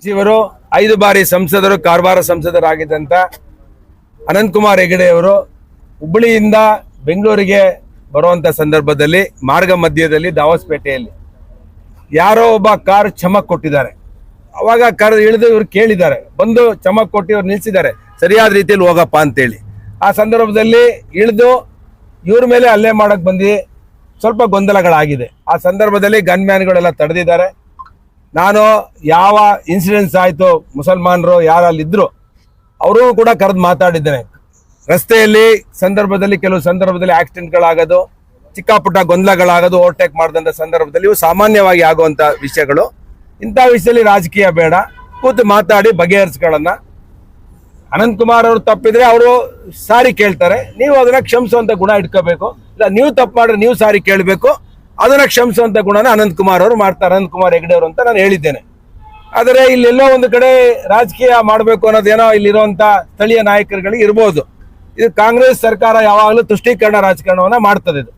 ಇವರು 5 ಬಾರಿ ಸಂಸದರು ಕಾರವಾರ ಸಂಸದರಾಗಿದ್ದಂತ ಅನಂತಕುಮಾರ್ ಹೆಗಡೆ ಅವರು ಹುಬ್ಬಳ್ಳಿಯಿಂದ ಬೆಂಗಳೂರಿಗೆ ಬರುವಂತ ಸಂದರ್ಭದಲ್ಲಿ ಮಾರ್ಗ ಮಧ್ಯದಲ್ಲಿ ದಾವಸ್ಪೇಟೆಯಲ್ಲಿ ಯಾರೋ ಒಬ್ಬ ಕಾರ್ ಚಮಕ್ ಕೊಟ್ಟಿದ್ದಾರೆ. ಅವಾಗ ಕಾರ್ ಇಳಿದು ಇವರು ಕೇಳಿದ್ದಾರೆ, ಬಂದು ಚಮಕ್ ಕೊಟ್ಟು ಇವ್ರು ನಿಲ್ಸಿದ್ದಾರೆ ಸರಿಯಾದ ರೀತಿಯಲ್ಲಿ ಹೋಗಪ್ಪ ಅಂತೇಳಿ. ಆ ಸಂದರ್ಭದಲ್ಲಿ ಇಳಿದು ಇವ್ರ ಮೇಲೆ ಹಲ್ಲೆ ಮಾಡಕ್ ಬಂದು ಸ್ವಲ್ಪ ಗೊಂದಲಗಳಾಗಿದೆ. ಆ ಸಂದರ್ಭದಲ್ಲಿ ಗನ್ ಮ್ಯಾನ್ಗಳೆಲ್ಲ ತಡೆದಿದ್ದಾರೆ. ನಾನು ಯಾವ ಇನ್ಸಿಡೆನ್ಸ್ ಆಯ್ತು ಮುಸಲ್ಮಾನರು ಯಾರಲ್ಲಿದ್ರು ಅವರು ಕೂಡ ಕರೆದು ಮಾತಾಡಿದ್ದೇನೆ. ರಸ್ತೆಯಲ್ಲಿ ಸಂದರ್ಭದಲ್ಲಿ ಕೆಲವು ಸಂದರ್ಭದಲ್ಲಿ ಆಕ್ಸಿಡೆಂಟ್ಗಳಾಗೋದು, ಚಿಕ್ಕ ಪುಟ್ಟ ಗೊಂದಲಗಳಾಗೋದು, ಓವರ್ಟೇಕ್ ಮಾಡಿದಂಥ ಸಂದರ್ಭದಲ್ಲಿ ಇವು ಸಾಮಾನ್ಯವಾಗಿ ಆಗುವಂಥ ವಿಷಯಗಳು. ಇಂಥ ವಿಷಯದಲ್ಲಿ ರಾಜಕೀಯ ಬೇಡ, ಕೂತು ಮಾತಾಡಿ ಬಗೆಹರಿಸ್ಕೊಳ್ಳೋಣ. ಅನಂತಕುಮಾರ್ ಅವರು ತಪ್ಪಿದ್ರೆ ಅವರು ಸಾರಿ ಕೇಳ್ತಾರೆ, ನೀವು ಅದನ್ನ ಕ್ಷಮಿಸುವಂತ ಗುಣ ಇಟ್ಕೋಬೇಕು. ಇಲ್ಲ ನೀವು ತಪ್ಪು ಮಾಡಿದ್ರೆ ನೀವು ಸಾರಿ ಕೇಳಬೇಕು, ಅದನ್ನ ಕ್ಷಮಿಸುವಂತ ಗುಣನ ಅನಂತಕುಮಾರ್ ಅವರು ಮಾಡ್ತಾರೆ, ಅನಂತಕುಮಾರ್ ಹೆಗಡೆ ಅವರು ಅಂತ ನಾನು ಹೇಳಿದ್ದೇನೆ. ಆದರೆ ಇಲ್ಲೆಲ್ಲೋ ಒಂದು ಕಡೆ ರಾಜಕೀಯ ಮಾಡಬೇಕು ಅನ್ನೋದೇನೋ ಇಲ್ಲಿರುವಂತ ಸ್ಥಳೀಯ ನಾಯಕರುಗಳಿಗೆ ಇರ್ಬೋದು. ಇದು ಕಾಂಗ್ರೆಸ್ ಸರ್ಕಾರ ಯಾವಾಗಲೂ ತುಷ್ಟೀಕರಣ ರಾಜಕಾರಣವನ್ನ ಮಾಡ್ತದೆ. ಇದು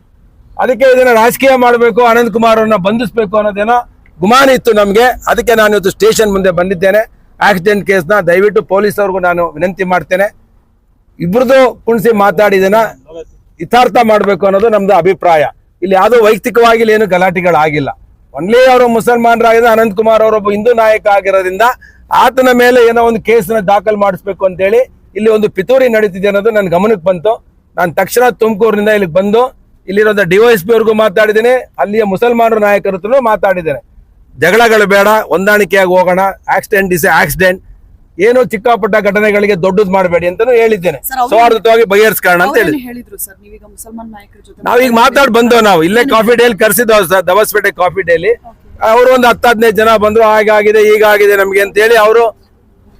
ಅದಕ್ಕೆ ಇದನ್ನ ರಾಜಕೀಯ ಮಾಡಬೇಕು, ಅನಂತಕುಮಾರ್ ಅವ್ರನ್ನ ಬಂಧಿಸಬೇಕು ಅನ್ನೋದೇನೋ ಗುಮಾನ ಇತ್ತು ನಮಗೆ. ಅದಕ್ಕೆ ನಾನು ಇವತ್ತು ಸ್ಟೇಷನ್ ಮುಂದೆ ಬಂದಿದ್ದೇನೆ. ಆಕ್ಸಿಡೆಂಟ್ ಕೇಸ್ನ ದಯವಿಟ್ಟು ಪೊಲೀಸ್ ಅವ್ರಿಗೂ ನಾನು ವಿನಂತಿ ಮಾಡ್ತೇನೆ, ಇಬ್ರದ್ದು ಕುಣಿಸಿ ಮಾತಾಡಿದನ್ನ ಇತ್ಯರ್ಥ ಮಾಡಬೇಕು ಅನ್ನೋದು ನಮ್ದು ಅಭಿಪ್ರಾಯ. ಇಲ್ಲಿ ಯಾವುದೋ ವೈಯಕ್ತಿಕವಾಗಿ ಏನು ಗಲಾಟೆಗಳಾಗಿಲ್ಲ. ಒನ್ಲಿ ಅವರು ಮುಸಲ್ಮಾನರಾಗಿದ್ದ ಅನಂತಕುಮಾರ್ ಅವರೊಬ್ಬ ಹಿಂದೂ ನಾಯಕ ಆಗಿರೋದ್ರಿಂದ ಆತನ ಮೇಲೆ ಏನೋ ಒಂದು ಕೇಸನ್ನ ದಾಖಲು ಮಾಡಿಸ್ಬೇಕು ಅಂತೇಳಿ ಇಲ್ಲಿ ಒಂದು ಪಿತೂರಿ ನಡೀತಿದೆ ಅನ್ನೋದು ನನ್ನ ಗಮನಕ್ಕೆ ಬಂತು. ನಾನು ತಕ್ಷಣ ತುಮಕೂರಿನಿಂದ ಇಲ್ಲಿಗೆ ಬಂದು ಇಲ್ಲಿರೋ ಡಿವೈಎಸ್ಪಿ ಅವ್ರಿಗೂ ಮಾತಾಡಿದ್ದೇನೆ, ಅಲ್ಲಿಯ ಮುಸಲ್ಮಾನರ ನಾಯಕರ ಹತ್ರನೂ ಮಾತಾಡಿದ್ದೇನೆ. ಜಗಳಗಳು ಬೇಡ, ಹೊಂದಾಣಿಕೆಯಾಗಿ ಹೋಗೋಣ. ಆಕ್ಸಿಡೆಂಟ್ ಇಸ್ ಆಕ್ಸಿಡೆಂಟ್, ಏನು ಚಿಕ್ಕ ಪುಟ್ಟ ಘಟನೆಗಳಿಗೆ ದೊಡ್ಡದು ಮಾಡಬೇಡಿ ಅಂತಾನು ಹೇಳಿದ್ದೇನೆ. ಸೌಹಾರ್ದವಾಗಿ ಬಗೆಹರಿಸ್ಕೊಳ್ಳೋಣ ಅಂತ ಹೇಳಿ ನಾವೀಗ ಮಾತಾಡಿ ಬಂದೋ. ನಾವು ಇಲ್ಲೇ ಕಾಫಿ ಡೇಲಿ ಕರೆಸಿದ್ವು ಸರ್, ದವಸ್ಪೇಟೆ ಕಾಫಿ ಡೇಲಿ. ಅವರು ಒಂದು 10-15 ಜನ ಬಂದ್ರು, ಹಾಗಾಗಿದೆ ಹೀಗಾಗಿದೆ ನಮ್ಗೆ ಅಂತ ಹೇಳಿ. ಅವರು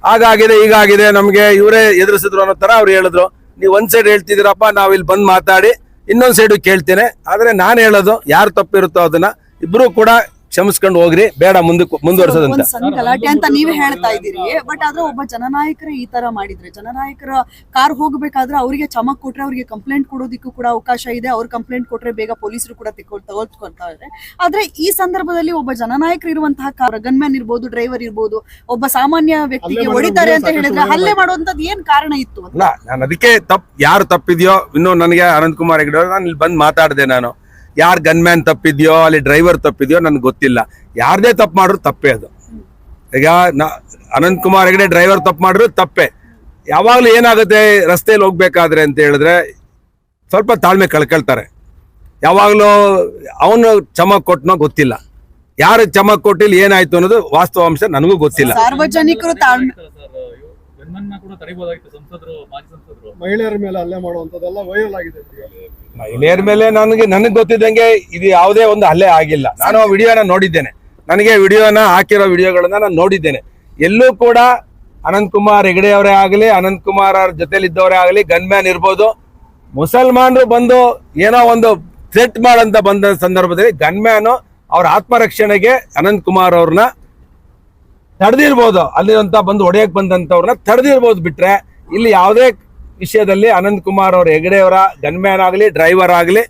ಹಾಗಾಗಿದೆ ಹೀಗಾಗಿದೆ ನಮ್ಗೆ ಇವರೇ ಎದುರಿಸಿದ್ರು ಅನ್ನೋ ತರ ಅವ್ರು ಹೇಳಿದ್ರು. ನೀವು ಒಂದ್ ಸೈಡ್ ಹೇಳ್ತಿದ್ದೀರಪ್ಪ, ನಾವ್ ಇಲ್ಲಿ ಬಂದ್ ಮಾತಾಡಿ ಇನ್ನೊಂದ್ ಸೈಡ್ ಕೇಳ್ತೇನೆ. ಆದ್ರೆ ನಾನು ಹೇಳೋದು ಯಾರು ತಪ್ಪಿರುತ್ತೋ ಅದನ್ನ ಇಬ್ರು ಕೂಡ ಕ್ಷಮಿಸ್ಕೊಂಡು ಹೋಗ್ರಿ, ಬೇಡ ಮುಂದುವರ್ಸೋದಂತ. ಗಲಾಟೆ ಅಂತ ನೀವೇ ಹೇಳ್ತಾ ಇದ್ದೀರಿ, ಬಟ್ ಆದ್ರೆ ಒಬ್ಬ ಜನನಾಯಕರೇ ಈ ತರ ಮಾಡಿದ್ರೆ, ಜನನಾಯಕರ ಕಾರ್ ಹೋಗ್ಬೇಕಾದ್ರೆ ಅವರಿಗೆ ಚಮಕ್ ಕೊಟ್ರೆ ಅವ್ರಿಗೆ ಕಂಪ್ಲೇಂಟ್ ಕೊಡೋದಿಕ್ಕೂ ಕೂಡ ಅವಕಾಶ ಇದೆ. ಅವ್ರ ಕಂಪ್ಲೇಂಟ್ ಕೊಟ್ರೆ ಬೇಗ ಪೊಲೀಸರು ಕೂಡ ತಗೊಳ್ತಾ ಇದ್ದಾರೆ. ಆದ್ರೆ ಈ ಸಂದರ್ಭದಲ್ಲಿ ಒಬ್ಬ ಜನನಾಯಕರು ಇರುವಂತಹ ಕಾರ್ ಗನ್ಮ್ಯಾನ್ ಇರ್ಬೋದು, ಡ್ರೈವರ್ ಇರ್ಬೋದು, ಒಬ್ಬ ಸಾಮಾನ್ಯ ವ್ಯಕ್ತಿಗೆ ಹೊಡಿತಾರೆ ಅಂತ ಹೇಳಿದ್ರೆ ಹಲ್ಲೆ ಮಾಡುವಂತದ್ದು ಏನ್ ಕಾರಣ ಇತ್ತು ಅಂತ ನಾನು ಅದಕ್ಕೆ ಯಾರು ತಪ್ಪಿದ್ಯೋ ಇನ್ನು ನನಗೆ ಅನಂತಕುಮಾರ್ ಹೆಗಡೆ ನಾನು ಇಲ್ಲಿ ಬಂದು ಮಾತಾಡಿದೆ. ನಾನು ಯಾರು ಗನ್ಮ್ಯಾನ್ ತಪ್ಪಿದ್ಯೋ ಅಲ್ಲಿ ಡ್ರೈವರ್ ತಪ್ಪಿದ್ಯೋ ನನ್ಗೆ ಗೊತ್ತಿಲ್ಲ. ಯಾರದೇ ತಪ್ಪು ಮಾಡ್ರು ತಪ್ಪೇ ಅದು. ಈಗ ಅನಂತಕುಮಾರ್ ಹೆಗಡೆ ಡ್ರೈವರ್ ತಪ್ಪು ಮಾಡಿದ್ರು ತಪ್ಪೇ. ಯಾವಾಗ್ಲೂ ಏನಾಗುತ್ತೆ ರಸ್ತೆಯಲ್ಲಿ ಹೋಗ್ಬೇಕಾದ್ರೆ ಅಂತ ಹೇಳಿದ್ರೆ ಸ್ವಲ್ಪ ತಾಳ್ಮೆ ಕಳ್ಕೊಳ್ತಾರೆ. ಯಾವಾಗ್ಲೂ ಅವನು ಚಮಕ್ ಕೊಟ್ಟನೋ ಗೊತ್ತಿಲ್ಲ, ಯಾರು ಚಮಕ್ ಕೊಟ್ಟಿಲ್ಲ ಏನಾಯ್ತು ಅನ್ನೋದು ವಾಸ್ತವಾಂಶ ನನಗೂ ಗೊತ್ತಿಲ್ಲ. ಸಾರ್ವಜನಿಕರು ಮಹಿಳೆಯರ ಮೇಲೆ ಹಲ್ಲೆ ಮಾಡುವಂತದೆಲ್ಲ ವೈರಲ್ ಆಗಿದೆ. ಮಹಿಳೆಯರ ಮೇಲೆ ನನಗೆ ಗೊತ್ತಿದ್ದಂಗೆ ಇದು ಯಾವುದೇ ಒಂದು ಹಲ್ಲೆ ಆಗಿಲ್ಲ. ನಾನು ಆ ವಿಡಿಯೋನ ನೋಡಿದ್ದೇನೆ, ನನಗೆ ವಿಡಿಯೋನ ಹಾಕಿರೋ ವಿಡಿಯೋಗಳನ್ನ ನಾನು ನೋಡಿದ್ದೇನೆ. ಎಲ್ಲೂ ಕೂಡ ಅನಂತಕುಮಾರ್ ಹೆಗಡೆ ಅವರೇ ಆಗಲಿ, ಅನಂತಕುಮಾರ್ ಅವ್ರ ಜೊತೆಲಿದ್ದವರೇ ಆಗಲಿ, ಗನ್ಮ್ಯಾನ್ ಇರ್ಬೋದು, ಮುಸಲ್ಮಾನರು ಬಂದು ಏನೋ ಒಂದು ಥ್ರೆಟ್ ಮಾಡಂತ ಬಂದ ಸಂದರ್ಭದಲ್ಲಿ ಗನ್ಮ್ಯಾನು ಅವ್ರ ಆತ್ಮರಕ್ಷಣೆಗೆ ಅನಂತಕುಮಾರ್ ಅವ್ರನ್ನ ತಡೆದಿರ್ಬೋದು, ಅಲ್ಲಿಂತ ಬಂದು ಹೊಡೆಯಕ್ ಬಂದಂತವ್ರನ್ನ ತಡೆದಿರ್ಬೋದು. ಬಿಟ್ರೆ ಇಲ್ಲಿ ಯಾವುದೇ ವಿಷಯದಲ್ಲಿ ಅನಂತಕುಮಾರ್ ಅವ್ರ ಹೆಗಡೆಯವರ ಗನ್ಮ್ಯಾನ್ ಆಗಲಿ ಡ್ರೈವರ್ ಆಗಲಿ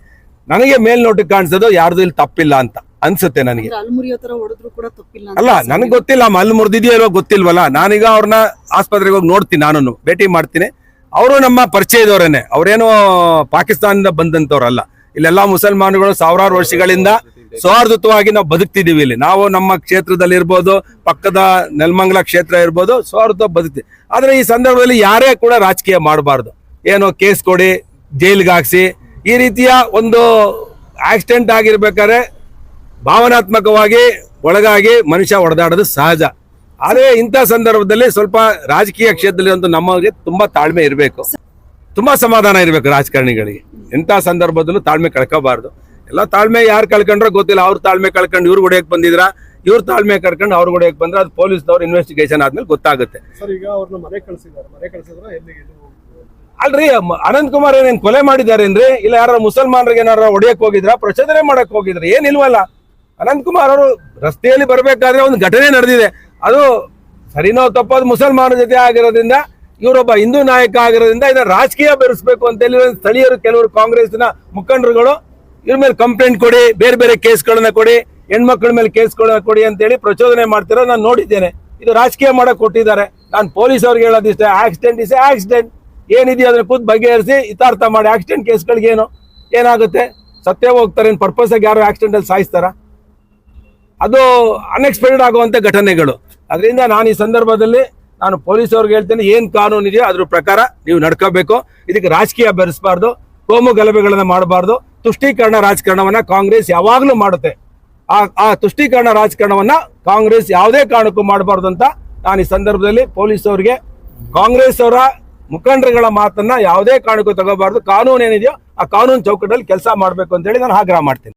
ನನಗೆ ಮೇಲ್ನೋಟಕ್ಕೆ ಕಾಣಿಸೋದು ಯಾರ್ದು ಇಲ್ಲಿ ತಪ್ಪಿಲ್ಲ ಅಂತ ಅನ್ಸುತ್ತೆ ನನಗೆ. ಅಲ್ಲ ನನಗೆ ಗೊತ್ತಿಲ್ಲ, ಅಲ್ಲಿ ಮುರಿದಿದೆಯೋ ಇಲ್ವೋ ಗೊತ್ತಿಲ್ವಲ್ಲ. ನಾನೀಗ ಅವ್ರನ್ನ ಆಸ್ಪತ್ರೆಗೆ ಹೋಗಿ ನೋಡ್ತೀನಿ, ನಾನು ಭೇಟಿ ಮಾಡ್ತೀನಿ. ಅವರು ನಮ್ಮ ಪರಿಚಯದವರೇನೆ, ಅವ್ರೇನು ಪಾಕಿಸ್ತಾನದಿಂದ ಬಂದಂತವ್ರಲ್ಲ. ಇಲ್ಲೆಲ್ಲಾ ಮುಸಲ್ಮಾನಗಳು ಸಾವಿರಾರು ವರ್ಷಗಳಿಂದ ಸೌಹಾರ್ದವಾಗಿ ನಾವು ಬದುಕ್ತಿದೀವಿ. ಇಲ್ಲಿ ನಾವು ನಮ್ಮ ಕ್ಷೇತ್ರದಲ್ಲಿ ಇರ್ಬೋದು, ಪಕ್ಕದ ನೆಲಮಂಗಲ ಕ್ಷೇತ್ರ ಇರ್ಬೋದು, ಸೌಹಾರ್ದ ಬದುಕ್ತೀವಿ. ಆದ್ರೆ ಈ ಸಂದರ್ಭದಲ್ಲಿ ಯಾರೇ ಕೂಡ ರಾಜಕೀಯ ಮಾಡಬಾರ್ದು. ಏನೋ ಕೇಸ್ ಕೊಡಿ, ಜೈಲ್ಗೆ ಹಾಕ್ಸಿ, ಈ ರೀತಿಯ ಒಂದು ಆಕ್ಸಿಡೆಂಟ್ ಆಗಿರ್ಬೇಕಾದ್ರೆ ಭಾವನಾತ್ಮಕವಾಗಿ ಒಳಗಾಗಿ ಮನುಷ್ಯ ಹೊಡೆದಾಡೋದು ಸಹಜ. ಆದ್ರೆ ಇಂಥ ಸಂದರ್ಭದಲ್ಲಿ ಸ್ವಲ್ಪ ರಾಜಕೀಯ ಕ್ಷೇತ್ರದಲ್ಲಿ ಅಂತೂ ನಮಗೆ ತುಂಬಾ ತಾಳ್ಮೆ ಇರಬೇಕು, ತುಂಬಾ ಸಮಾಧಾನ ಇರಬೇಕು ರಾಜಕಾರಣಿಗಳಿಗೆ. ಎಂಥ ಸಂದರ್ಭದಲ್ಲೂ ತಾಳ್ಮೆ ಕಳ್ಕೋಬಾರ್ದು. ಎಲ್ಲ ತಾಳ್ಮೆ ಯಾರು ಕಳ್ಕೊಂಡ್ರೋ ಗೊತ್ತಿಲ್ಲ. ಅವ್ರ ತಾಳ್ಮೆ ಕಳ್ಕೊಂಡು ಇವ್ರು ಹೊಡೆಯಕ್ ಬಂದಿದ್ರ, ಇವ್ರ ತಾಳ್ಮೆ ಕಳ್ಕೊಂಡು ಅವ್ರು ಹೊಡೆಯಕ್ ಬಂದ್ರೆ ಅದು ಪೊಲೀಸ್ನವ್ರು ಇನ್ವೆಸ್ಟಿಗೇಷನ್ ಆದ್ಮೇಲೆ ಗೊತ್ತಾಗುತ್ತೆ. ಅಲ್ರಿ, ಅನಂತಕುಮಾರ್ ಏನೇನ್ ಕೊಲೆ ಮಾಡಿದಾರೇನ್ರಿ? ಇಲ್ಲ ಯಾರು ಮುಸಲ್ಮಾನರಿಗೆ ಏನಾರ ಹೊಡೆಯಕ್ ಹೋಗಿದ್ರ, ಪ್ರಚೋದನೆ ಮಾಡಕ್ ಹೋಗಿದ್ರ? ಏನಿಲ್ವಲ್ಲ. ಅನಂತಕುಮಾರ್ ಅವರು ರಸ್ತೆಯಲ್ಲಿ ಬರ್ಬೇಕಾದ್ರೆ ಒಂದು ಘಟನೆ ನಡೆದಿದೆ, ಅದು ಸರಿನೋ ತಪ್ಪೋದು ಮುಸಲ್ಮಾನರ ಜೊತೆ ಆಗಿರೋದ್ರಿಂದ, ಇವರೊಬ್ಬ ಹಿಂದೂ ನಾಯಕ ಆಗಿರೋದ್ರಿಂದ ಇದನ್ನ ರಾಜಕೀಯ ಬೆರೆಸ್ಬೇಕು ಅಂತೇಳಿ ಸ್ಥಳೀಯರು ಕೆಲವರು ಕಾಂಗ್ರೆಸ್ನ ಮುಖಂಡರುಗಳು ಇವ್ರ ಮೇಲೆ ಕಂಪ್ಲೇಂಟ್ ಕೊಡಿ, ಬೇರೆ ಬೇರೆ ಕೇಸ್ಗಳನ್ನ ಕೊಡಿ, ಹೆಣ್ಮಕ್ಳ ಮೇಲೆ ಕೇಸ್ಗಳನ್ನ ಕೊಡಿ ಅಂತೇಳಿ ಪ್ರಚೋದನೆ ಮಾಡ್ತಿರೋ ನಾನು ನೋಡಿದ್ದೇನೆ. ಇದು ರಾಜಕೀಯ ಮಾಡಕ್ ಕೊಟ್ಟಿದ್ದಾರೆ. ನಾನು ಪೊಲೀಸ್ ಅವ್ರಿಗೆ ಹೇಳೋದಿಷ್ಟ, ಆಕ್ಸಿಡೆಂಟ್ ಇಸ್ ಆಕ್ಸಿಡೆಂಟ್, ಏನಿದೆಯೋ ಅದನ್ನ ಕೂತ್ ಬಗೆಹರಿಸಿ ಇತಾರ್ಥ ಮಾಡಿ. ಆಕ್ಸಿಡೆಂಟ್ ಕೇಸ್ಗಳಿಗೆ ಏನಾಗುತ್ತೆ, ಸತ್ಯ ಹೋಗ್ತಾರೆ. ಪರ್ಪಸ್ ಆಗಿ ಯಾರು ಆಕ್ಸಿಡೆಂಟ್ ಅಲ್ಲಿ ಸಾಯಿಸ್ತಾರ? ಅದು ಅನ್ಎಕ್ಸ್ಪೆಕ್ಟೆಡ್ ಆಗುವಂತ ಘಟನೆಗಳು. ಅದರಿಂದ ನಾನು ಈ ಸಂದರ್ಭದಲ್ಲಿ ನಾನು ಪೊಲೀಸ್ ಅವ್ರಿಗೆ ಹೇಳ್ತೇನೆ, ಏನ್ ಕಾನೂನು ಇದೆಯೋ ಅದ್ರ ಪ್ರಕಾರ ನೀವು ನಡ್ಕೋಬೇಕು. ಇದಕ್ಕೆ ರಾಜಕೀಯ ಬೆರೆಸಬಾರ್ದು, ಕೋಮು ಗಲಭೆಗಳನ್ನ ಮಾಡಬಾರ್ದು. ತುಷ್ಟೀಕರಣ ರಾಜಕಾರಣವನ್ನ ಕಾಂಗ್ರೆಸ್ ಯಾವಾಗ್ಲೂ ಮಾಡುತ್ತೆ. ಆ ತುಷ್ಟೀಕರಣ ರಾಜಕಾರಣವನ್ನ ಕಾಂಗ್ರೆಸ್ ಯಾವುದೇ ಕಾರಣಕ್ಕೂ ಮಾಡಬಾರ್ದು ಅಂತ ನಾನು ಈ ಸಂದರ್ಭದಲ್ಲಿ ಪೊಲೀಸ್ ಅವರಿಗೆ, ಕಾಂಗ್ರೆಸ್ ಅವರ ಮುಖಂಡರುಗಳ ಮಾತನ್ನ ಯಾವುದೇ ಕಾರಣಕ್ಕೂ ತಗೋಬಾರ್ದು. ಕಾನೂನು ಏನಿದೆಯೋ ಆ ಕಾನೂನು ಚೌಕಟ್ಟಲ್ಲಿ ಕೆಲಸ ಮಾಡಬೇಕು ಅಂತ ಹೇಳಿ ನಾನು ಆಗ್ರಹ ಮಾಡ್ತೇನೆ.